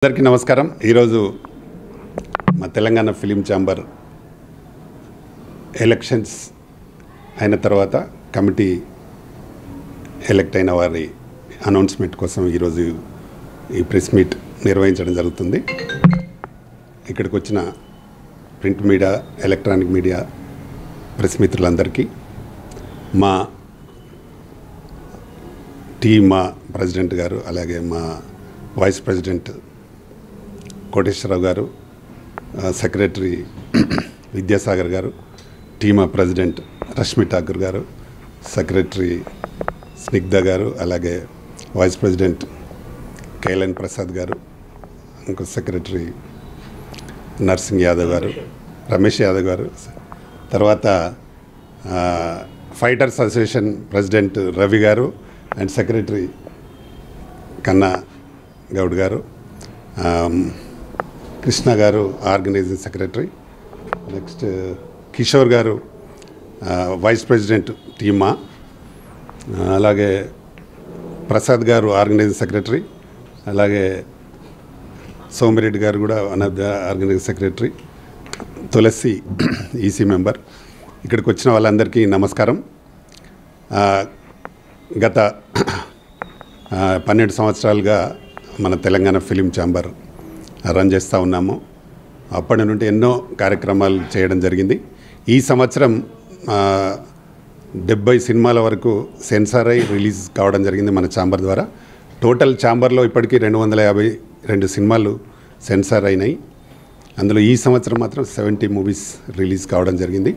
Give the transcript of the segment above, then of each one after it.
అందరికీ నమస్కారం. ఈరోజు మా తెలంగాణ ఫిలిం ఛాంబర్ ఎలక్షన్స్ అయిన తర్వాత కమిటీ ఎలక్ట్ అయిన వారి అనౌన్స్మెంట్ కోసం ఈరోజు ఈ ప్రెస్ మీట్ నిర్వహించడం జరుగుతుంది. ఇక్కడికి వచ్చిన print media, electronic media press మిత్రులందరికీ, మా ప్రెసిడెంట్ గారు, అలాగే మా వైస్ ప్రెసిడెంట్ కోటేశ్వరరావు గారు, సెక్రటరీ విద్యాసాగర్ గారు, టీమా ప్రెసిడెంట్ రష్మి ఠాకూర్ గారు, సెక్రటరీ స్నిగ్ధ గారు, అలాగే వైస్ ప్రెసిడెంట్ కేఎల్ఎన్ ప్రసాద్ గారు, ఇంకో సెక్రటరీ నర్సింగ్ యాదవ్ గారు, రమేష్ యాదవ్ గారు, తర్వాత ఫైటర్స్ అసోసియేషన్ ప్రెసిడెంట్ రవి గారు అండ్ సెక్రటరీ కన్నా గౌడ్ గారు, కృష్ణ గారు ఆర్గనైజింగ్ సెక్రటరీ, నెక్స్ట్ కిషోర్ గారు వైస్ ప్రెసిడెంట్ టీమా, అలాగే ప్రసాద్ గారు ఆర్గనైజింగ్ సెక్రటరీ, అలాగే సోమిరెడ్డి గారు కూడా one of the organising secretary, Tulasi EC member. ఇక్కడికి వచ్చిన వాళ్ళందరికీ నమస్కారం. గత 12 సంవత్సరాలుగా మన తెలంగాణ ఫిలిం ఛాంబర్ రన్ చేస్తూ ఉన్నాము. అప్పటి నుండి ఎన్నో కార్యక్రమాలు చేయడం జరిగింది. ఈ సంవత్సరం 70 సినిమాల వరకు సెన్సార్ అయి రిలీజ్ కావడం జరిగింది మన ఛాంబర్ ద్వారా. టోటల్ ఛాంబర్లో ఇప్పటికీ 252 సినిమాలు సెన్సార్ అయినాయి. అందులో ఈ సంవత్సరం మాత్రం 70 మూవీస్ రిలీజ్ కావడం జరిగింది.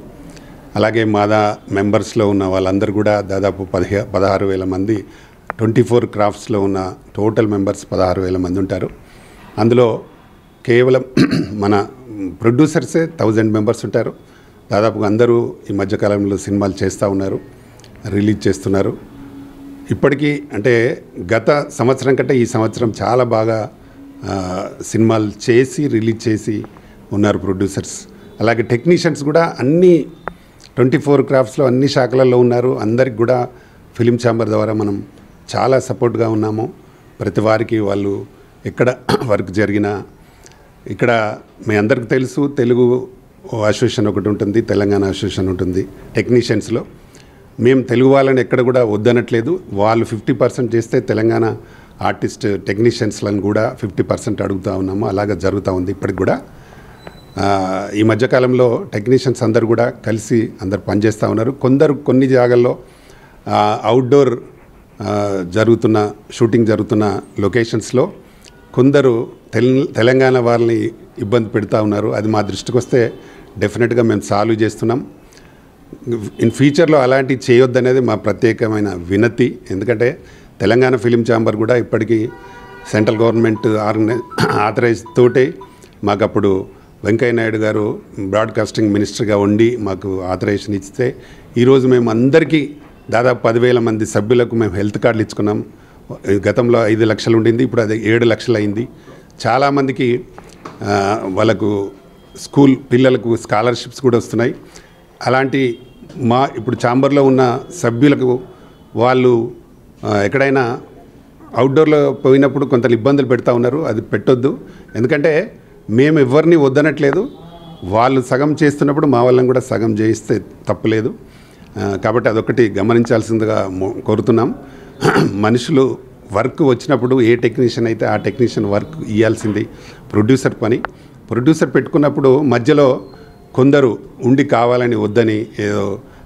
అలాగే మాదా మెంబర్స్లో ఉన్న వాళ్ళందరూ కూడా దాదాపు 16,000 మంది, 24 క్రాఫ్ట్స్లో ఉన్న టోటల్ మెంబర్స్ 16,000 మంది ఉంటారు. అందులో కేవలం మన ప్రొడ్యూసర్సే 1000 మెంబర్స్ ఉంటారు. దాదాపుగా అందరూ ఈ మధ్యకాలంలో సినిమాలు చేస్తూ ఉన్నారు, రిలీజ్ చేస్తున్నారు. ఇప్పటికీ అంటే గత సంవత్సరం కంటే ఈ సంవత్సరం చాలా బాగా సినిమాలు చేసి రిలీజ్ చేసి ఉన్నారు ప్రొడ్యూసర్స్. అలాగే టెక్నీషియన్స్ కూడా అన్ని 24 క్రాఫ్ట్స్లో అన్ని శాఖలలో ఉన్నారు. అందరికి కూడా ఫిలిం ఛాంబర్ ద్వారా మనం చాలా సపోర్ట్గా ఉన్నాము. ప్రతి వారికి వాళ్ళు ఎక్కడ వర్క్ జరిగినా, ఇక్కడ మీ అందరికి తెలుసు తెలుగు అసోసియేషన్ ఒకటి ఉంటుంది, తెలంగాణ అసోసియేషన్ ఉంటుంది. టెక్నీషియన్స్లో మేము తెలుగు వాళ్ళని ఎక్కడ కూడా వద్దనట్లేదు. వాళ్ళు 50% చేస్తే తెలంగాణ ఆర్టిస్ట్ టెక్నీషియన్స్లను కూడా 50% అడుగుతూ ఉన్నాము. అలాగే జరుగుతూ ఉంది ఇప్పటికి కూడా. ఈ మధ్యకాలంలో టెక్నీషియన్స్ అందరు కూడా కలిసి అందరు పనిచేస్తూ ఉన్నారు. కొన్ని జాగాల్లో అవుట్డోర్ షూటింగ్ జరుగుతున్న లొకేషన్స్లో కొందరు తెలంగాణ వాళ్ళని ఇబ్బంది పెడతా ఉన్నారు. అది మా దృష్టికి వస్తే డెఫినెట్గా మేము సాల్వ్ చేస్తున్నాం. ఇన్ ఫ్యూచర్లో అలాంటివి చేయొద్దనేది మా ప్రత్యేకమైన వినతి. ఎందుకంటే తెలంగాణ ఫిలిం ఛాంబర్ కూడా ఇప్పటికీ సెంట్రల్ గవర్నమెంట్ ఆథరైజ్ తోటే మాకు అప్పుడు వెంకయ్య నాయుడు గారు బ్రాడ్కాస్టింగ్ మినిస్టర్గా ఉండి మాకు ఆథరైజేషన్ ఇస్తే ఈరోజు మేము అందరికీ దాదాపు 10,000 మంది సభ్యులకు మేము హెల్త్ కార్డులు ఇచ్చుకున్నాం. గతంలో 5 లక్షలు ఉండింది, ఇప్పుడు అది 7 లక్షలు అయింది. చాలామందికి వాళ్ళకు స్కూల్ పిల్లలకు స్కాలర్షిప్స్ కూడా వస్తున్నాయి. అలాంటి ఇప్పుడు ఛాంబర్లో ఉన్న సభ్యులకు వాళ్ళు ఎక్కడైనా అవుట్డోర్లో పోయినప్పుడు కొంత ఇబ్బందులు పెడతా ఉన్నారు. అది పెట్టొద్దు. ఎందుకంటే మేము ఎవరిని వద్దనట్లేదు. వాళ్ళు సగం చేస్తున్నప్పుడు మా వాళ్ళని కూడా సగం చేయిస్తే తప్పులేదు. కాబట్టి అదొకటి గమనించాల్సిందిగా కోరుతున్నాం. మనుషులు వర్క్ వచ్చినప్పుడు ఏ టెక్నీషియన్ అయితే ఆ టెక్నీషియన్ వర్క్ ఇవ్వాల్సింది ప్రొడ్యూసర్ పని. ప్రొడ్యూసర్ పెట్టుకున్నప్పుడు మధ్యలో కొందరు ఉండి కావాలని వద్దని ఏదో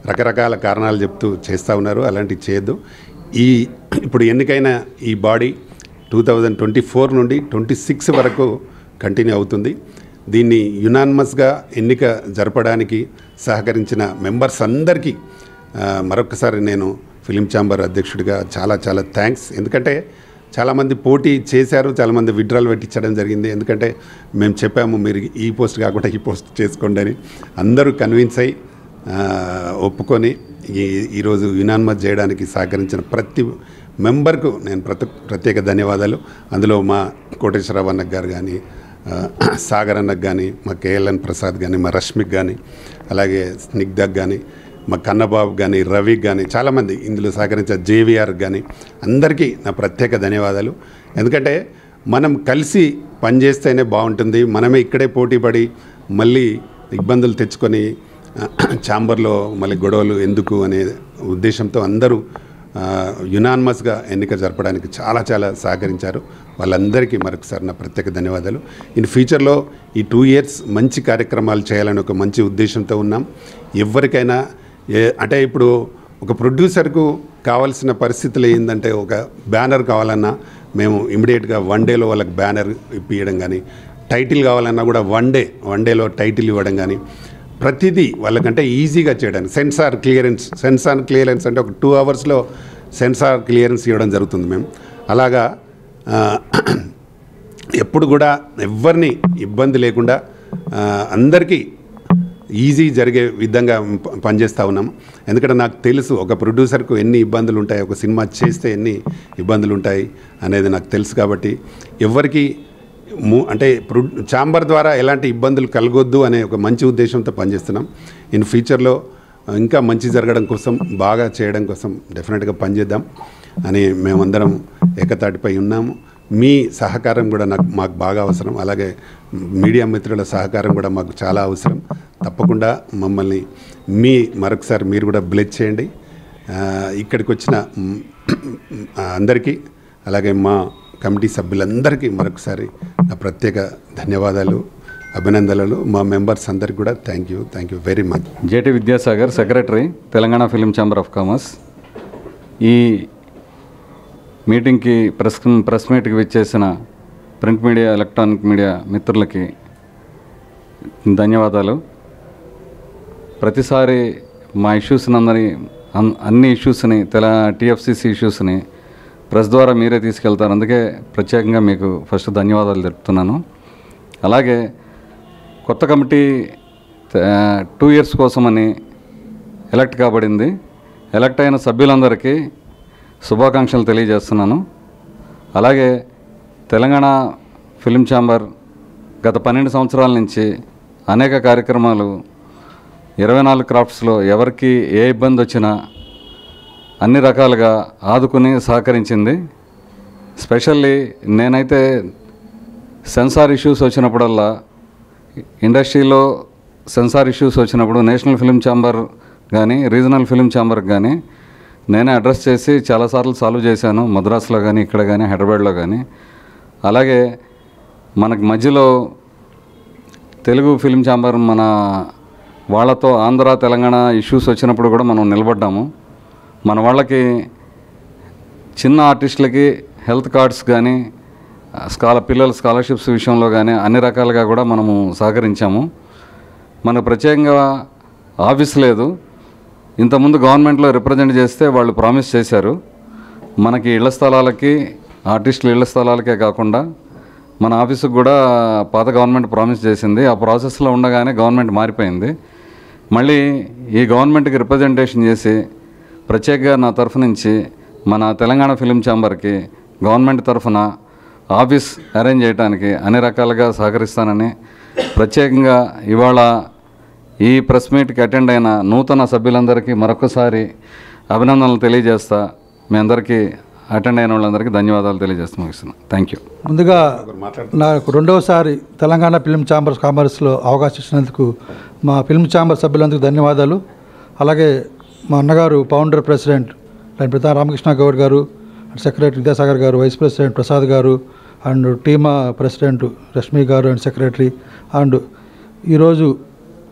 రకరకాల కారణాలు చెప్తూ చేస్తూ ఉన్నారు. అలాంటివి చేయొద్దు. ఇప్పుడు ఎన్నికైన ఈ బాడీ 2024 నుండి 26 వరకు కంటిన్యూ అవుతుంది. దీన్ని యునానిమస్గా ఎన్నిక జరపడానికి సహకరించిన మెంబర్స్ అందరికీ మరొకసారి నేను ఫిలిం ఛాంబర్ అధ్యక్షుడిగా చాలా చాలా థ్యాంక్స్. ఎందుకంటే చాలామంది పోటీ చేశారు, చాలామంది విత్డ్రాల్ పెట్టించడం జరిగింది. ఎందుకంటే మేము చెప్పాము మీరు ఈ పోస్ట్ కాకుండా ఈ పోస్ట్ చేసుకోండి అని. అందరూ కన్విన్స్ అయ్యి ఒప్పుకొని ఈరోజు యునానిమస్ చేయడానికి సహకరించిన ప్రతి మెంబర్కు నేను ప్రత్యేక ధన్యవాదాలు. అందులో మా కోటేశ్వరరావు అన్నకు గారు కానీ, సాగర్ అన్నకు కానీ, మా కేఎల్ఎన్ ప్రసాద్ కానీ, మా రష్మికి కానీ, అలాగే స్నిగ్ధకు కానీ, మా కన్నబాబు కానీ, రవికి కానీ, చాలామంది ఇందులో సహకరించే జేవిఆర్ కానీ అందరికీ నా ప్రత్యేక ధన్యవాదాలు. ఎందుకంటే మనం కలిసి పనిచేస్తేనే బాగుంటుంది. మనమే ఇక్కడే పోటీపడి మళ్ళీ ఇబ్బందులు తెచ్చుకొని ఛాంబర్లో మళ్ళీ గొడవలు ఎందుకు అనే ఉద్దేశంతో అందరూ యునానిమస్గా ఎన్నిక జరపడానికి చాలా చాలా సహకరించారు. వాళ్ళందరికీ మరొకసారి నా ప్రత్యేక ధన్యవాదాలు. ఇన్ ఫ్యూచర్లో ఈ 2 years మంచి కార్యక్రమాలు చేయాలని ఒక మంచి ఉద్దేశంతో ఉన్నాం. ఎవరికైనా అంటే ఇప్పుడు ఒక ప్రొడ్యూసర్కు కావాల్సిన పరిస్థితులు ఏంటంటే ఒక బ్యానర్ కావాలన్నా మేము ఇమీడియట్గా 1 dayలో వాళ్ళకి బ్యానర్ ఇప్పియడం కానీ, టైటిల్ కావాలన్నా కూడా 1 dayలో టైటిల్ ఇవ్వడం కానీ, ప్రతిదీ వాళ్ళకంటే ఈజీగా చేయడానికి సెన్సార్ క్లియరెన్స్ అంటే ఒక 2 hours సెన్సార్ క్లియరెన్స్ ఇవ్వడం జరుగుతుంది. మేము అలాగా ఎప్పుడు కూడా ఎవరిని ఇబ్బంది లేకుండా అందరికీ ఈజీ జరిగే విధంగా పనిచేస్తూ ఉన్నాం. ఎందుకంటే నాకు తెలుసు ఒక ప్రొడ్యూసర్కు ఎన్ని ఇబ్బందులు ఉంటాయి, ఒక సినిమా చేస్తే ఎన్ని ఇబ్బందులు ఉంటాయి అనేది నాకు తెలుసు. కాబట్టి ఎవరికి అంటే ఛాంబర్ ద్వారా ఎలాంటి ఇబ్బందులు కలగొద్దు అనే ఒక మంచి ఉద్దేశంతో పనిచేస్తున్నాం. ఇన్ ఫ్యూచర్లో ఇంకా మంచి జరగడం కోసం, బాగా చేయడం కోసం డెఫినెట్గా పనిచేద్దాం అని మేమందరం ఏకతాటిపై ఉన్నాము. మీ సహకారం కూడా మాకు బాగా అవసరం. అలాగే మీడియా మిత్రుల సహకారం కూడా మాకు చాలా అవసరం. తప్పకుండా మమ్మల్ని మరొకసారి మీరు కూడా బ్లెస్ చేయండి. ఇక్కడికి వచ్చిన అందరికీ అలాగే మా కమిటీ సభ్యులందరికీ మరొకసారి నా ప్రత్యేక ధన్యవాదాలు, అభినందనలు. మా మెంబర్స్ అందరికీ కూడా thank you very much. JT Vidyasagar, secretary, Telangana film chamber of commerce. ఈ మీటింగ్కి ప్రెస్ మీట్కి విచ్చేసిన ప్రింట్ మీడియా, ఎలక్ట్రానిక్ మీడియా మిత్రులకి ధన్యవాదాలు. ప్రతిసారి మా అన్ని ఇష్యూస్ని టీఎఫ్సిసి ఇష్యూస్ని ప్రెస్ ద్వారా మీరే తీసుకెళ్తారు. అందుకే ప్రత్యేకంగా మీకు ఫస్ట్ ధన్యవాదాలు తెలుపుతున్నాను. అలాగే కొత్త కమిటీ 2 years కోసమని ఎలక్ట్ కాబడింది. ఎలక్ట్ అయిన సభ్యులందరికీ శుభాకాంక్షలు తెలియజేస్తున్నాను. అలాగే తెలంగాణ ఫిల్మ్ ఛాంబర్ గత 12 సంవత్సరాల నుంచి అనేక కార్యక్రమాలు 24 క్రాఫ్ట్స్లో ఎవరికి ఏ ఇబ్బంది వచ్చినా అన్ని రకాలుగా ఆదుకుని సహకరించింది. స్పెషల్లీ నేనైతే సెన్సార్ ఇష్యూస్ వచ్చినప్పుడల్లా, ఇండస్ట్రీలో సెన్సార్ ఇష్యూస్ వచ్చినప్పుడు నేషనల్ ఫిల్మ్ ఛాంబర్ కానీ రీజనల్ ఫిల్మ్ ఛాంబర్కి కానీ నేనే అడ్రస్ చేసి చాలాసార్లు సాల్వ్ చేశాను. మద్రాసులో కానీ, ఇక్కడ కానీ, హైదరాబాద్లో కానీ. అలాగే మనకి మధ్యలో తెలుగు ఫిల్మ్ ఛాంబర్ మన వాళ్ళతో ఆంధ్ర తెలంగాణ ఇష్యూస్ వచ్చినప్పుడు కూడా మనం నిలబడ్డాము. మన వాళ్ళకి చిన్న ఆర్టిస్టులకి హెల్త్ కార్డ్స్ కానీ, పిల్లల స్కాలర్షిప్స్ విషయంలో కానీ అన్ని రకాలుగా కూడా మనము సహకరించాము. మనకు ప్రత్యేకంగా ఆఫీస్ లేదు. ఇంతకుముందు గవర్నమెంట్లో రిప్రజెంట్ చేస్తే వాళ్ళు ప్రామిస్ చేశారు. మనకి ఇళ్ల స్థలాలకి, ఆర్టిస్టుల ఇళ్ల స్థలాలకే కాకుండా మన ఆఫీసుకు కూడా పాత గవర్నమెంట్ ప్రామిస్ చేసింది. ఆ ప్రాసెస్లో ఉండగానే గవర్నమెంట్ మారిపోయింది. మళ్ళీ ఈ గవర్నమెంట్కి రిప్రజెంటేషన్ చేసి ప్రత్యేకంగా నా తరఫు నుంచి మన తెలంగాణ ఫిల్మ్ ఛాంబర్కి గవర్నమెంట్ తరఫున ఆఫీస్ అరేంజ్ చేయడానికి అన్ని రకాలుగా సహకరిస్తానని ప్రత్యేకంగా ఇవాళ ఈ ప్రెస్ మీట్కి అటెండ్ అయిన నూతన సభ్యులందరికీ మరొకసారి అభినందనలు తెలియజేస్తా. మీ అందరికీ అటెండ్ అయిన వాళ్ళందరికీ ధన్యవాదాలు తెలియజేస్తూ ముగిస్తున్నాను. Thank you. ముందుగా నాకు 2వసారి తెలంగాణ ఫిల్మ్ ఛాంబర్ కామర్స్లో అవకాశం ఇచ్చినందుకు మా ఫిల్మ్ ఛాంబర్ సభ్యులందరికీ ధన్యవాదాలు. అలాగే మా అన్నగారు ఫౌండర్ ప్రెసిడెంట్ ప్రతాప్ రామకృష్ణ గౌడ్ గారు, సెక్రటరీ విద్యాసాగర్ గారు, వైస్ ప్రెసిడెంట్ ప్రసాద్ గారు, అండ్ టీమా ప్రెసిడెంట్ రష్మి గారు అండ్ సెక్రటరీ, అండ్ ఈరోజు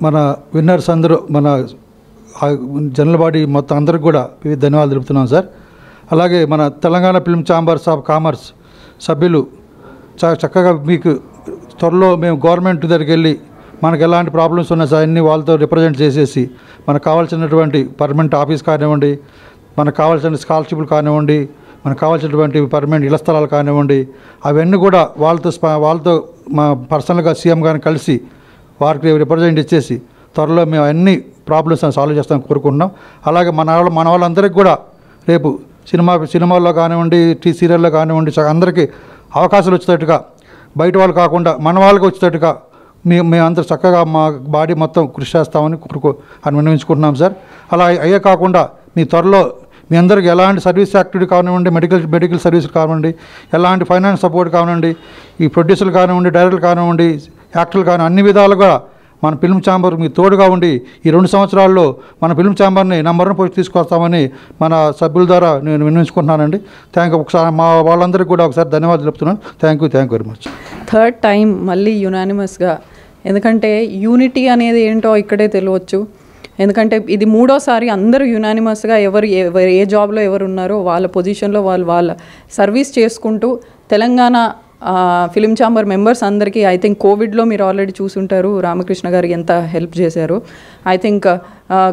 మన విన్నర్స్ అందరూ మన జనరల్ బాడీ మొత్తం అందరికి కూడా వివిధ ధన్యవాదాలు తెలుపుతున్నాం సార్. అలాగే మన Telangana film chambers of commerce సభ్యులు చక్కగా మీకు త్వరలో మేము గవర్నమెంట్ దగ్గరికి వెళ్ళి మనకు ఎలాంటి ప్రాబ్లమ్స్ ఉన్నా సార్ అన్నీ వాళ్ళతో రిప్రజెంట్ చేసేసి మనకు కావాల్సినటువంటి పర్మనెంట్ ఆఫీస్ కానివ్వండి, మనకు కావాల్సిన స్కాలర్షిప్లు కానివ్వండి, మనకు కావాల్సినటువంటి పర్మనెంట్ ఇళ్ల స్థలాలు కానివ్వండి, అవన్నీ కూడా వాళ్ళతో మా పర్సనల్గా సీఎం గారిని కలిసి వారికి రిప్రజెంట్ ఇచ్చేసి త్వరలో మేము అన్ని ప్రాబ్లమ్స్ సాల్వ్ చేస్తామని కోరుకుంటున్నాం. అలాగే మన వాళ్ళందరికీ కూడా రేపు సినిమాల్లో కానివ్వండి, సీరియల్లో కానివ్వండి అందరికీ అవకాశాలు వచ్చేటట్టుగా, బయట వాళ్ళు కాకుండా మన వాళ్ళకి వచ్చేటట్టుగా మేమందరూ చక్కగా మా బాడీ మొత్తం కృషి చేస్తామని విన్నవించుకుంటున్నాం సార్. అలా అయ్యే కాకుండా మీ త్వరలో మీ అందరికి ఎలాంటి సర్వీస్ యాక్టివిటీ కానివ్వండి, మెడికల్ సర్వీసులు కానివ్వండి, ఎలాంటి ఫైనాన్స్ సపోర్ట్ కానివ్వండి, ఈ ప్రొడ్యూసర్లు కానివ్వండి, డైరెక్టర్లు కానివ్వండి, యాక్టర్లు కానివ్వండి, అన్ని విధాలుగా మన ఫిల్మ్ ఛాంబర్ మీకు తోడుగా ఉండి ఈ 2 సంవత్సరాల్లో మన ఫిల్మ్ ఛాంబర్ని నంబర్ 1 పొజిషన్ తీసుకొస్తామని మన సభ్యుల ద్వారా నేను విన్నవించుకుంటున్నానండి. ఒకసారి మా వాళ్ళందరికీ కూడా ఒకసారి ధన్యవాదాలు చెప్తున్నాను. Thank you very much. Third time మళ్ళీ యునానిమస్గా, ఎందుకంటే యూనిటీ అనేది ఏంటో ఇక్కడే తెలియవచ్చు. ఎందుకంటే ఇది 3వ సారి అందరూ యునానిమస్గా ఎవరు ఏ జాబ్లో ఎవరు ఉన్నారో వాళ్ళ పొజిషన్లో వాళ్ళ సర్వీస్ చేసుకుంటూ తెలంగాణ ఫిలిం ఛాంబర్ మెంబర్స్ అందరికీ ఐ థింక్ కోవిడ్లో మీరు ఆల్రెడీ చూసుంటారు రామకృష్ణ గారు ఎంత హెల్ప్ చేశారు. ఐ థింక్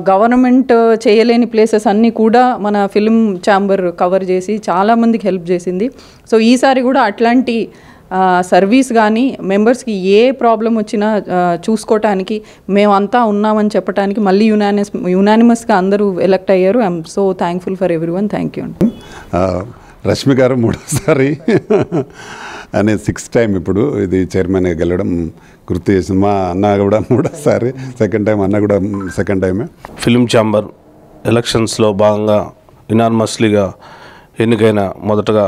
గవర్నమెంట్ చేయలేని ప్లేసెస్ అన్నీ కూడా మన ఫిలిం ఛాంబర్ కవర్ చేసి చాలామందికి హెల్ప్ చేసింది. సో ఈసారి కూడా అట్లాంటి సర్వీస్ కానీ మెంబర్స్కి ఏ ప్రాబ్లం వచ్చినా చూసుకోవటానికి మేమంతా ఉన్నామని చెప్పడానికి మళ్ళీ యునానిమస్గా అందరూ ఎలక్ట్ అయ్యారు. I'm so thankful for everyone. Thank you. Rashmi గారు 3వ సారి అనే 6th టైం ఇప్పుడు ఇది చైర్మన్గా గెలవడం గుర్తు చేసింది. మా అన్న కూడా 3వ సారి, సెకండ్ టైం అన్న కూడా సెకండ్ టైమే. ఫిలిం ఛాంబర్ ఎలక్షన్స్లో భాగంగా ఇనార్మస్లీగా ఎన్నికైన మొదటగా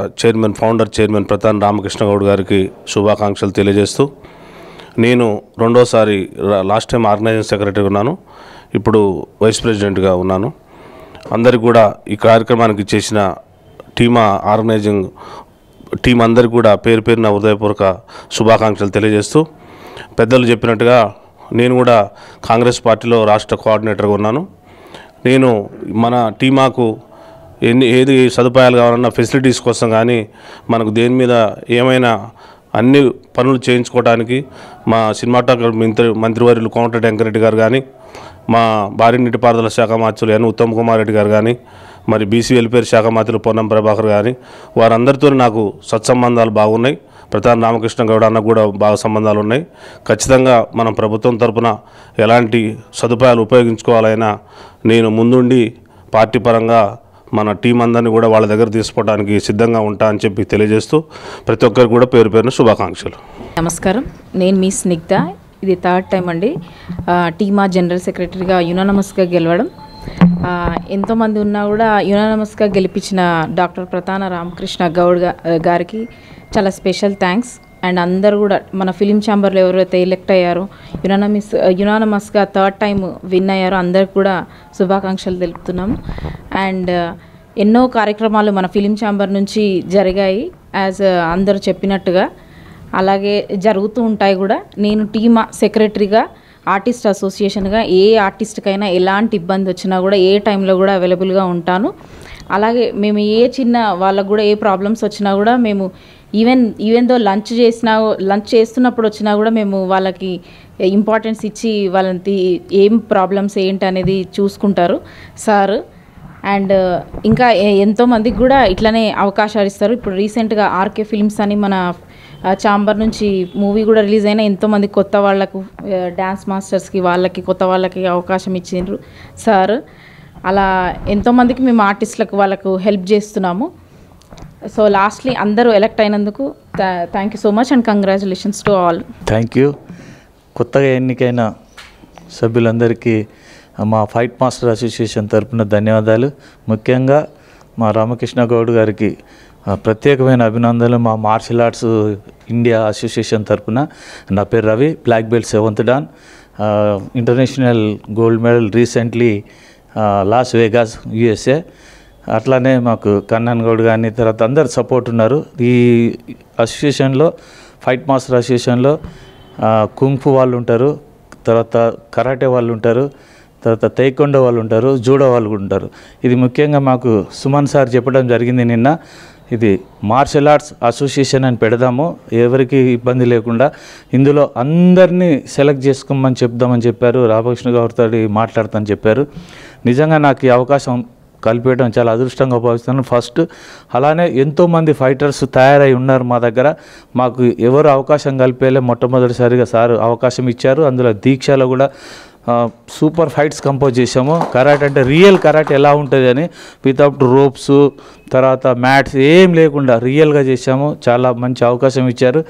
ఫౌండర్ చైర్మన్ ప్రతాన్ రామకృష్ణ గౌడ్ గారికి శుభాకాంక్షలు తెలియజేస్తూ, నేను 2వ సారి లాస్ట్ టైం ఆర్గనైజింగ్ సెక్రటరీ ఉన్నాను, ఇప్పుడు వైస్ ప్రెసిడెంట్గా ఉన్నాను. అందరికీ కూడా ఈ కార్యక్రమానికి చేసిన ఆర్గనైజింగ్ టీం అందరికీ కూడా పేరు పేరున హృదయపూర్వక శుభాకాంక్షలు తెలియజేస్తూ, పెద్దలు చెప్పినట్టుగా నేను కూడా కాంగ్రెస్ పార్టీలో రాష్ట్ర కోఆర్డినేటర్గా ఉన్నాను. నేను మన టీమాకు ఏది సదుపాయాలు కావాలన్నా ఫెసిలిటీస్ కోసం కానీ మనకు దేని మీద ఏమైనా అన్ని పనులు చేయించుకోవడానికి మా సినిమాటోగ్రఫీ మంత్రివర్యులు కోమటిరెడ్డి వెంకరెడ్డి గారు కానీ, మా భారీ నీటిపారుదల శాఖ మంత్రులు ఎన్ ఉత్తమ్ కుమార్ రెడ్డి గారు కానీ, మరి బీసీ వెల్ఫేర్ శాఖ మంత్రులు పొన్నం ప్రభాకర్ కానీ, వారందరితో నాకు సత్సంబంధాలు బాగున్నాయి. ప్రతాన్ రామకృష్ణ గౌడ్ అన్న కూడా బాగా సంబంధాలు ఉన్నాయి. ఖచ్చితంగా మనం ప్రభుత్వం తరపున ఎలాంటి సదుపాయాలు ఉపయోగించుకోవాలైనా నేను ముందుండి పార్టీ పరంగా మన టీం అందరినీ కూడా వాళ్ళ దగ్గర తీసుకోవడానికి సిద్ధంగా ఉంటా అని చెప్పి తెలియజేస్తూ ప్రతి ఒక్కరికి కూడా పేరు పేరున శుభాకాంక్షలు. నమస్కారం, నేను మీ స్నిగ్ధ. ఇది థర్డ్ టైం అండి టీమా జనరల్ సెక్రటరీగా యునానిమస్గా గెలవడం. ఎంతోమంది ఉన్నా కూడా యునానిమస్గా గెలిపించిన డాక్టర్ ప్రతాన రామకృష్ణ గౌడ్ గారికి చాలా స్పెషల్ థ్యాంక్స్. అండ్ అందరూ కూడా మన ఫిలిం ఛాంబర్లో ఎవరైతే ఎలెక్ట్ అయ్యారో యునానిమస్గా థర్డ్ టైం విన్ అయ్యారో అందరికి కూడా శుభాకాంక్షలు తెలుపుతున్నాము. అండ్ ఎన్నో కార్యక్రమాలు మన ఫిలిం ఛాంబర్ నుంచి జరిగాయి యాజ్ అందరూ చెప్పినట్టుగా, అలాగే జరుగుతూ ఉంటాయి కూడా. నేను టీమా సెక్రటరీగా ఆర్టిస్ట్ అసోసియేషన్గా ఏ ఆర్టిస్ట్కైనా ఎలాంటి ఇబ్బంది వచ్చినా కూడా ఏ టైంలో కూడా అవైలబుల్గా ఉంటాను. అలాగే మేము ఏ చిన్న వాళ్ళకు కూడా ఏ ప్రాబ్లమ్స్ వచ్చినా కూడా మేము ఈవెన్ దో లంచ్ చేస్తున్నప్పుడు వచ్చినా కూడా మేము వాళ్ళకి ఇంపార్టెన్స్ ఇచ్చి వాళ్ళకి ఏం ప్రాబ్లమ్స్ ఏంటి అనేది చూసుకుంటారు సార్. అండ్ ఇంకా ఎంతోమందికి కూడా ఇట్లనే అవకాశాలు ఇస్తారు. ఇప్పుడు రీసెంట్గా ఆర్కే ఫిల్మ్స్ అని మన ఛాంబర్ నుంచి మూవీ కూడా రిలీజ్ అయినా ఎంతోమంది కొత్త వాళ్ళకు డ్యాన్స్ మాస్టర్స్కి కొత్త వాళ్ళకి అవకాశం ఇచ్చిండ్రు సార్. అలా ఎంతోమందికి మేము ఆర్టిస్టులకు వాళ్ళకు హెల్ప్ చేస్తున్నాము. సో లాస్ట్లీ అందరూ ఎలక్ట్ అయినందుకు thank you so much and congratulations to all. Thank you. కొత్తగా ఎన్నికైన సభ్యులందరికీ మా ఫైట్ మాస్టర్ అసోసియేషన్ తరపున ధన్యవాదాలు. ముఖ్యంగా మా రామకృష్ణ గౌడ్ గారికి ప్రత్యేకమైన అభినందనలు మా మార్షల్ ఆర్ట్స్ ఇండియా అసోసియేషన్ తరపున. నా పేరు Ravi, black belt 7th dan, international gold medal recently Las Vegas USA. అట్లానే మాకు కన్నన్ గౌడ్ కానీ తర్వాత అందరు సపోర్ట్ ఉన్నారు. ఈ అసోసియేషన్లో ఫైట్ మాస్టర్ అసోసియేషన్లో కుంగ్ఫు వాళ్ళు ఉంటారు, తర్వాత కరాటే వాళ్ళు ఉంటారు, తర్వాత తైకొండో వాళ్ళు ఉంటారు, జూడో వాళ్ళు కూడా ఉంటారు. ఇది ముఖ్యంగా మాకు సుమన్ సార్ చెప్పడం జరిగింది నిన్న, ఇది మార్షల్ ఆర్ట్స్ అసోసియేషన్ అని పెడదాము, ఎవరికి ఇబ్బంది లేకుండా ఇందులో అందరినీ సెలెక్ట్ చేసుకోమని చెప్దామని చెప్పారు. రామకృష్ణ గౌడ్తో మాట్లాడతామని చెప్పారు. నిజంగా నాకు ఈ అవకాశం కల్పించడం చాలా అదృష్టంగా భావిస్తున్నాను. ఫస్ట్ అలానే ఎంతోమంది ఫైటర్స్ తయారై ఉన్నారు మా దగ్గర. మాకు ఎవరు అవకాశం కల్పేలే, మొట్టమొదటిసారిగా సార్ అవకాశం ఇచ్చారు. అందులో దీక్షలో కూడా సూపర్ ఫైట్స్ కంపోజ్ చేసాము. కరాటే అంటే రియల్ కరాటే ఎలా ఉంటుంది అని, వితౌట్ రోప్స్ తర్వాత మ్యాథ్స్ ఏం లేకుండా రియల్గా చేశాము. చాలా మంచి అవకాశం ఇచ్చారు.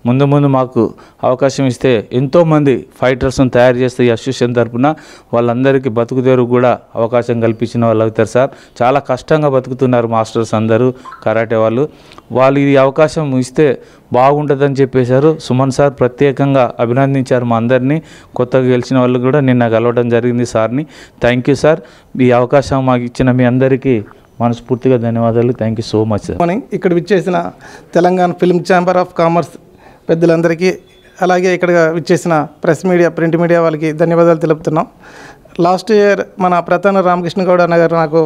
ముందు ముందు మాకు అవకాశం ఇస్తే ఎంతోమంది ఫైటర్స్ని తయారు చేస్తే ఈ అసోసియేషన్ తరఫున వాళ్ళందరికీ బతుకుదేరు కూడా అవకాశం కల్పించిన వాళ్ళు అవుతారు సార్. చాలా కష్టంగా బతుకుతున్నారు మాస్టర్స్ అందరూ, కరాటే వాళ్ళు ఈ అవకాశం ఇస్తే బాగుంటుందని చెప్పేశారు. సుమన్ సార్ ప్రత్యేకంగా అభినందించారు మా అందరినీ. కొత్తగా గెలిచిన వాళ్ళు కూడా నిన్న కలవడం జరిగింది సార్ని. Thank you sir. ఈ అవకాశం మాకు ఇచ్చిన మీ అందరికీ మనస్ఫూర్తిగా ధన్యవాదాలు. Thank you so much sir. ఇక్కడ విచ్చేసిన Telangana film chamber of commerce పెద్దలందరికీ, అలాగే ఇక్కడ విచ్చేసిన ప్రెస్ మీడియా, ప్రింట్ మీడియా వాళ్ళకి ధన్యవాదాలు తెలుపుతున్నాం. లాస్ట్ ఇయర్ మన ప్రతాన రామకృష్ణ గౌడ్ అన్న గారు నాకు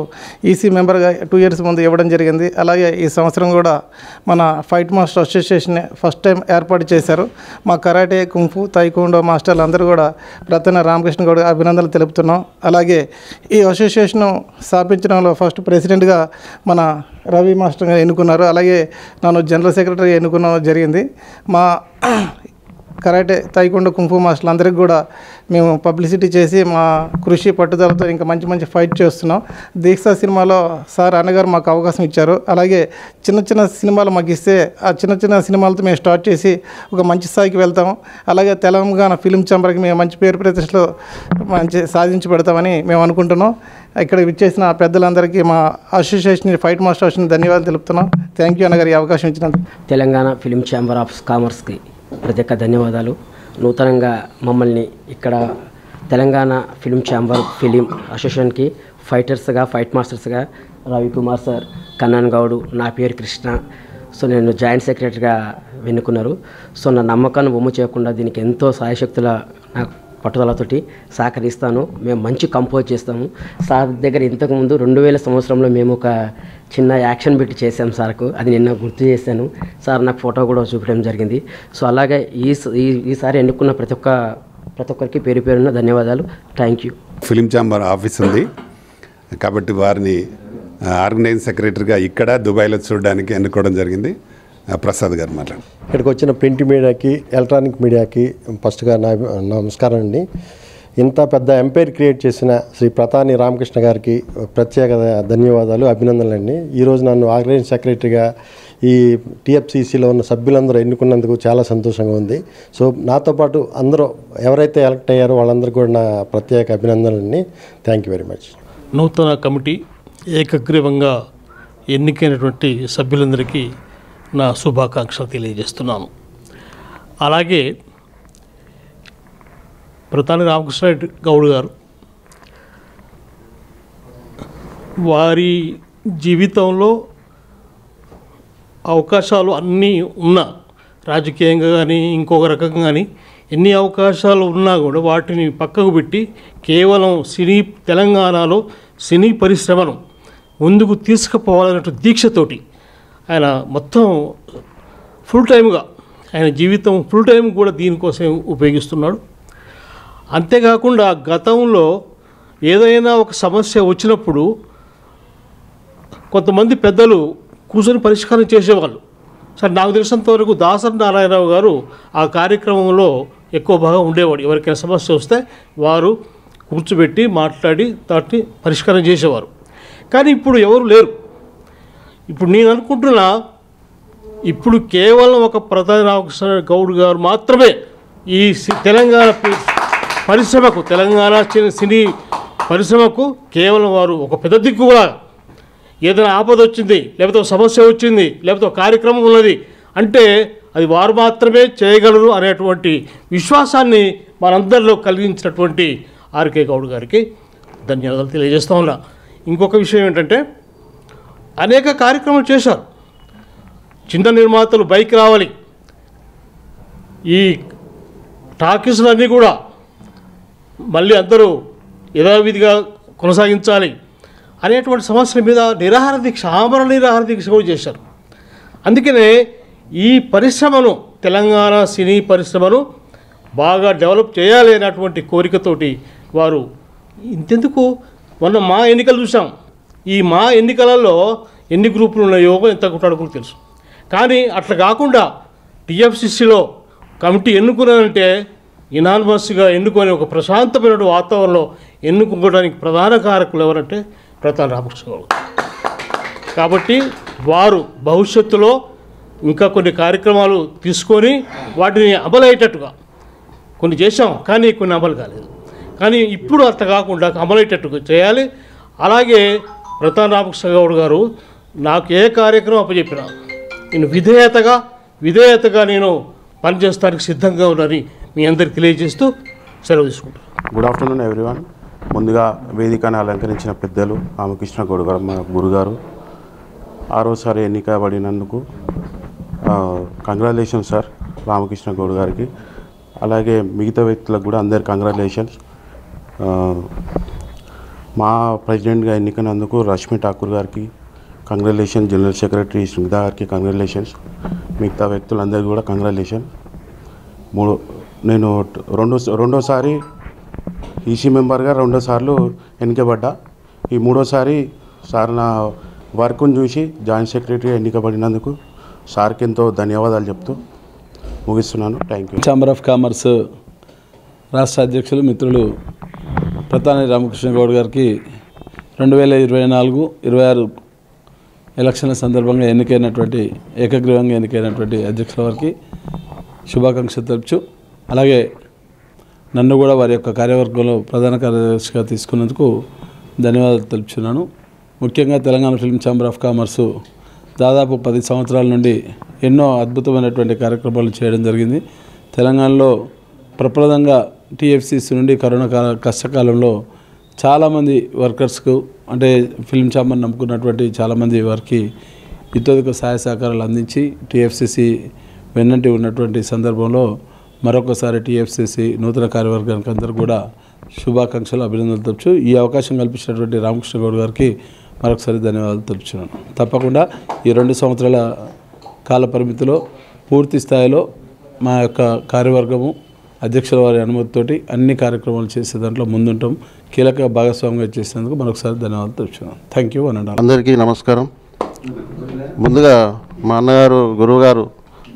ఈసీ మెంబర్గా 2 years ముందు ఇవ్వడం జరిగింది. అలాగే ఈ సంవత్సరం కూడా మన fight master association first time ఏర్పాటు చేశారు. మా కరాటే, కుంఫు, తైకోండో మాస్టర్లు అందరూ కూడా ప్రతాన రామకృష్ణ గౌడ్ అభినందనలు తెలుపుతున్నాం. అలాగే ఈ అసోసియేషన్ స్థాపించడంలో ఫస్ట్ ప్రెసిడెంట్గా మన రవి మాస్టర్ ఎన్నుకున్నారు. అలాగే నన్ను జనరల్ సెక్రటరీ ఎన్నుకోవడం జరిగింది. మా కరాటే, తైకోండో, కుంఫు మాస్టర్లు అందరికీ కూడా మేము పబ్లిసిటీ చేసి మా కృషి పట్టుదలతో ఇంకా మంచి మంచి ఫైట్ చేస్తున్నాం. దీక్ష సినిమాలో సార్ అన్నగారు మాకు అవకాశం ఇచ్చారు. అలాగే చిన్న చిన్న సినిమాలు మాకు ఇస్తే ఆ చిన్న చిన్న సినిమాలతో మేము స్టార్ట్ చేసి ఒక మంచి స్థాయికి వెళ్తాము. అలాగే తెలంగాణ ఫిల్మ్ ఛాంబర్కి మేము మంచి పేరు ప్రతిష్టలు మంచి సాధించి పెడతామని మేము అనుకుంటున్నాం. ఇక్కడ విచ్చేసిన పెద్దలందరికీ మా అసోసియేషన్ ఫైట్ మాస్టర్ అసోసియేషన్ ధన్యవాదాలు తెలుపుతున్నాం. థ్యాంక్ యూ అన్నగారు ఈ అవకాశం ఇచ్చినందుకు. తెలంగాణ ఫిల్మ్ ఛాంబర్ ఆఫ్ కామర్స్కి ప్రత్యేక ధన్యవాదాలు. నూతనంగా మమ్మల్ని ఇక్కడ తెలంగాణ ఫిల్మ్ ఛాంబర్ ఫిలిం అసోసియేషన్కి ఫైట్ మాస్టర్స్గా రవికుమార్ సార్, కన్నాన్ గౌడు, నా పేరు కృష్ణ. సో నేను జాయింట్ సెక్రటరీగా ఎన్నుకున్నారు. సో నా నమ్మకాన్ని బొమ్మ చేయకుండా దీనికి ఎంతో సాయశక్తుల నాకు పట్టుదలతోటి సహకరిస్తాను. మేము మంచి కంపోజ్ చేస్తాము. సార్ దగ్గర ఇంతకుముందు 2000 సంవత్సరంలో మేము ఒక చిన్న యాక్షన్ పెట్టి చేసాం సార్కు. అది నిన్న గుర్తు చేశాను. సార్ నాకు ఫోటో కూడా చూపించడం జరిగింది. సో అలాగే ఈసారి ఎన్నుకున్న ప్రతి ఒక్కరికి పేరు పేరున్న ధన్యవాదాలు. Thank you. Film chamber office ఉంది కాబట్టి వారిని ఆర్గనైజింగ్ సెక్రటరీగా ఇక్కడ దుబాయ్లో చూడడానికి ఎన్నుకోవడం జరిగింది. ప్రసాద్ గారు మాట్లాడు. ఇక్కడికి వచ్చిన ప్రింట్ మీడియాకి, ఎలక్ట్రానిక్ మీడియాకి ఫస్ట్గా నమస్కారం అండి. ఇంత పెద్ద ఎంపైర్ క్రియేట్ చేసిన శ్రీ ప్రతాని రామకృష్ణ గారికి ప్రత్యేక ధన్యవాదాలు, అభినందనలు అండి. ఈరోజు నన్ను ఆర్గనైజింగ్ సెక్రటరీగా ఈ టీఎఫ్సిసిలో ఉన్న సభ్యులందరూ ఎన్నుకున్నందుకు చాలా సంతోషంగా ఉంది. సో నాతో పాటు అందరూ ఎవరైతే ఎలక్ట్ అయ్యారో వాళ్ళందరికీ కూడా నా ప్రత్యేక అభినందనలండి. Thank you very much. నూతన కమిటీ ఏకగ్రీవంగా ఎన్నికైనటువంటి సభ్యులందరికీ నా శుభాకాంక్షలు తెలియజేస్తున్నాను. అలాగే ప్రతాని రామకృష్ణ గౌడ్ గారు వారి జీవితంలో అవకాశాలు అన్నీ ఉన్నా, రాజకీయంగా కానీ ఇంకొక రకంగా కానీ ఎన్ని అవకాశాలు ఉన్నా కూడా వాటిని పక్కకు పెట్టి కేవలం తెలంగాణలో సినీ పరిశ్రమను ముందుకు తీసుకుపోవాలనే దీక్షతోటి ఆయన మొత్తం ఫుల్ టైమ్గా ఆయన జీవితం ఫుల్ టైం కూడా దీనికోసం ఉపయోగిస్తున్నాడు. అంతేకాకుండా గతంలో ఏదైనా ఒక సమస్య వచ్చినప్పుడు కొంతమంది పెద్దలు కూర్చొని పరిష్కారం చేసేవాళ్ళు. సరే, నాకు తెలిసినంత వరకు దాసరి నారాయణరావు గారు ఆ కార్యక్రమంలో ఎక్కువ భాగం ఉండేవాడు. ఎవరికైనా సమస్య వస్తే వారు కూర్చోబెట్టి మాట్లాడి దాన్ని పరిష్కారం చేసేవారు. కానీ ఇప్పుడు ఎవరు లేరు. ఇప్పుడు నేను అనుకుంటున్నా, ఇప్పుడు కేవలం ఒక ప్రతాని రామకృష్ణ గౌడ్ గారు మాత్రమే ఈ తెలంగాణ పరిశ్రమకు, తెలంగాణ సినీ పరిశ్రమకు కేవలం వారు ఒక పెద్ద దిక్కు కూడా. ఏదైనా ఆపద వచ్చింది, లేకపోతే ఒక సమస్య వచ్చింది, లేకపోతే ఒక కార్యక్రమం ఉన్నది అంటే అది వారు మాత్రమే చేయగలరు అనేటువంటి విశ్వాసాన్ని మనందరిలో కలిగించినటువంటి ఆర్కే గౌడ్ గారికి ధన్యవాదాలు తెలియజేస్తూ ఉన్నా. ఇంకొక విషయం ఏంటంటే, అనేక కార్యక్రమాలు చేశారు. చిన్న నిర్మాతలు బైక్ రావాలి, ఈ టాకీస్లన్నీ కూడా మళ్ళీ అందరూ యథావిధిగా కొనసాగించాలి అనేటువంటి సమస్యల మీద నిరాహార దీక్ష, ఆమరణ నిరాహార దీక్ష కూడా చేశారు. అందుకనే ఈ పరిశ్రమను, తెలంగాణ సినీ పరిశ్రమను బాగా డెవలప్ చేయాలి అనేటువంటి కోరికతోటి వారు ఇంతెందుకు మొన్న మా ఎన్నికలు చూసాం. ఈ మా ఎన్నికలలో ఎన్ని గ్రూపులు ఉన్నాయో ఎంత కొట్లాడుకుని తెలుసు. కానీ అట్లా కాకుండా టీఎఫ్సిసిలో కమిటీ ఎన్నుకున్నారంటే ఇనానిమస్గా ఎన్నుకొని ఒక ప్రశాంతమైన వాతావరణంలో ఎన్నుకోవడానికి ప్రధాన కారకులు ఎవరంటే ప్రతాని రామకృష్ణ గౌడ్. కాబట్టి వారు భవిష్యత్తులో ఇంకా కొన్ని కార్యక్రమాలు తీసుకొని వాటిని అమలయ్యేటట్టుగా కొన్ని చేశాం, కానీ కొన్ని అమలు కాలేదు. కానీ ఇప్పుడు అంత కాకుండా అమలయ్యేటట్టుగా చేయాలి. అలాగే ప్రతాప్ రామకృష్ణ గౌడ్ గారు నాకు ఏ కార్యక్రమం అప్పచెప్పినా నేను విధేయతగా నేను పనిచేస్తానికి సిద్ధంగా ఉన్నారని మీ అందరికి తెలియజేస్తూ సెలవు తీసుకుంటాను. Good afternoon everyone. ముందుగా వేదికను అలంకరించిన పెద్దలు రామకృష్ణ గౌడ్ గారు, మా గురుగారు, 6వసారి ఎన్నికబడినందుకు కంగ్రాచులేషన్స్ సార్ రామకృష్ణ గౌడ్ గారికి. అలాగే మిగతా వ్యక్తులకు కూడా అందరికి కంగ్రాచులేషన్స్. మా ప్రెసిడెంట్గా ఎన్నికైనందుకు రష్మి ఠాకూర్ గారికి కంగ్రాచులేషన్, జనరల్ సెక్రటరీ స్నిగ్ధ గారికి కంగ్రాచులేషన్స్, మిగతా వ్యక్తులందరికీ కూడా కంగ్రాచులేషన్. నేను రెండోసారి ఈసీ మెంబర్గా 2 సార్లు ఎన్నికబడ్డా. ఈ 3వసారి సార్ నా వర్క్ను చూసి జాయింట్ సెక్రటరీగా ఎన్నికబడినందుకు సార్కి ఎంతో ధన్యవాదాలు చెప్తూ ముగిస్తున్నాను. Thank you. Chamber of commerce రాష్ట్ర అధ్యక్షులు మిత్రులు ప్రతాని రామకృష్ణ గౌడ్ గారికి 2024-26 ఎలక్షన్ల సందర్భంగా ఏకగ్రీవంగా ఎన్నికైనటువంటి అధ్యక్షుల వారికి శుభాకాంక్షలు తెలుపుచు, అలాగే నన్ను కూడా వారి యొక్క కార్యవర్గంలో ప్రధాన కార్యదర్శిగా తీసుకున్నందుకు ధన్యవాదాలు తెలుపుతున్నాను. ముఖ్యంగా Telangana film chamber of commerce దాదాపు 10 సంవత్సరాల నుండి ఎన్నో అద్భుతమైనటువంటి కార్యక్రమాలు చేయడం జరిగింది. తెలంగాణలో ప్రప్రదంగా టీఎఫ్సీసీ నుండి కరోనా కష్టకాలంలో చాలామంది వర్కర్స్కు, అంటే ఫిల్మ్ ఛాంబర్ నమ్ముకున్నటువంటి చాలామంది వారికి ఇతోదిక సహాయ సహకారాలు అందించి టీఎఫ్సీసీ వెన్నంటి ఉన్నటువంటి సందర్భంలో మరొకసారి టీఎఫ్సీసీ నూతన కార్యవర్గానికి అందరూ కూడా శుభాకాంక్షలు, అభినందనలు తెలుపుచు ఈ అవకాశం కల్పించినటువంటి రామకృష్ణ గౌడ్ గారికి మరొకసారి ధన్యవాదాలు తెలుపుతున్నాను. తప్పకుండా ఈ 2 సంవత్సరాల కాల పరిమితిలో పూర్తి స్థాయిలో మా యొక్క కార్యవర్గము అధ్యక్షుల వారి అనుమతితోటి అన్ని కార్యక్రమాలు చేసే దాంట్లో ముందుంటాం. కీలక భాగస్వామిగా చేసినందుకు మరొకసారి ధన్యవాదాలు తెలుపుతున్నాను. థ్యాంక్ యూ అనండి. అందరికీ నమస్కారం. ముందుగా మా అన్నగారు, గురువుగారు,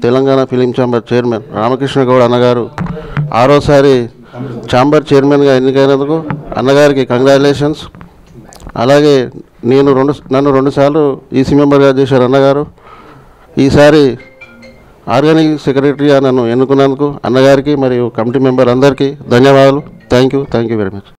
Telangana film chamber chairman Ramakrishna Goud అన్నగారు 6వసారి ఛాంబర్ చైర్మన్గా ఎన్నికైనందుకు అన్నగారికి కంగ్రాచులేషన్స్. అలాగే నన్ను 2 సార్లు ఈసీ మెంబర్గా చేశారు అన్నగారు. ఈసారి ఆర్గానిక్ సెక్రటరీగా నన్ను ఎన్నుకున్నందుకు అన్నగారికి మరియు కమిటీ మెంబర్ అందరికీ ధన్యవాదాలు. Thank you very much.